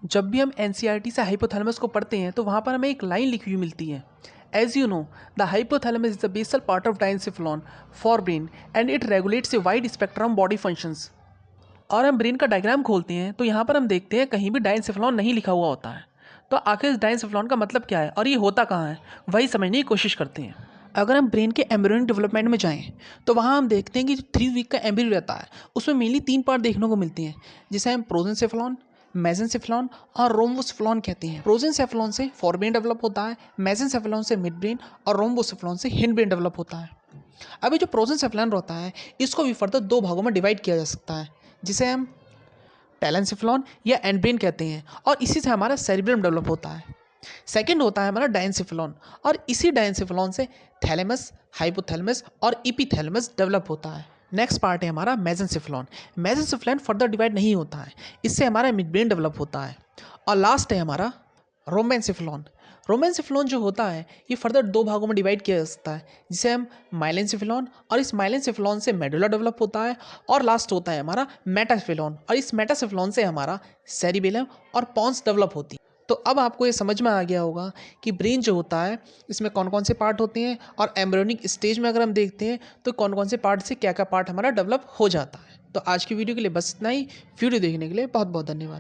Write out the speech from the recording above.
जब भी हम एनसीईआरटी से हाइपोथैलेमस को पढ़ते हैं तो वहाँ पर हमें एक लाइन लिखी हुई मिलती है। As you know, the hypothalamus is the basal part of diencephalon for brain and it regulates a wide spectrum body functions. और हम ब्रेन का डायग्राम खोलते हैं तो यहाँ पर हम देखते हैं कहीं भी डायंसेफेलॉन नहीं लिखा हुआ होता है। तो आखिर इस डायंसेफेलॉन का मतलब क्या है और ये होता कहाँ है, वही समझने की कोशिश करते हैं। अगर हम ब्रेन के एम्ब्रियोनिक डेवलपमेंट में जाएं तो वहाँ हम देखते हैं कि जो 3 वीक का एम्ब्रियो रहता है उसमें मेनली 3 पार्ट देखने को मिलती हैं, जिसे हम प्रोजेंसेफेलॉन, मेसेंसेफेलॉन और रोम्बोसेफेलॉन कहते हैं। प्रोजेंसेफेलॉन से फोरब्रेन डेवलप होता है, मेसेंसेफेलॉन से मिड ब्रेन और रोम्बोसेफेलॉन से हिंड ब्रेन डेवलप होता है। अभी जो प्रोजेंसेफेलॉन रहता है इसको भी फर्दर 2 भागों में डिवाइड किया जा सकता है, जिसे हम टेलेंसेफेलॉन या एंड ब्रेन कहते हैं, और इसी से हमारा सेरिब्रम डेवलप होता है। सेकंड होता है हमारा डायंसेफेलॉन, और इसी डायंसेफेलॉन से थैलेमस, हाइपोथैलेमस और इपीथैलेमस डेवलप होता है। नेक्स्ट पार्ट है हमारा मेसेंसेफेलॉन। मेसेंसेफेलॉन फर्दर डिवाइड नहीं होता है, इससे हमारा मिड ब्रेन डेवलप होता है। और लास्ट है हमारा रोमेंसेफेलॉन। रोमेंसेफेलॉन जो होता है ये फर्दर 2 भागों में डिवाइड किया जा सकता है, जिसे हम माइलेंसेफेलॉन, और इस माइलेंसेफेलॉन से मेडुला डेवलप होता है। और लास्ट होता है हमारा मेटासेफेलॉन, और इस मेटासेफेलॉन से हमारा सेरिबेलम और पॉन्स डेवलप होती है। तो अब आपको ये समझ में आ गया होगा कि ब्रेन जो होता है इसमें कौन कौन से पार्ट होते हैं, और एम्ब्रियोनिक स्टेज में अगर हम देखते हैं तो कौन कौन से पार्ट से क्या क्या पार्ट हमारा डेवलप हो जाता है। तो आज की वीडियो के लिए बस इतना ही। वीडियो देखने के लिए बहुत बहुत धन्यवाद।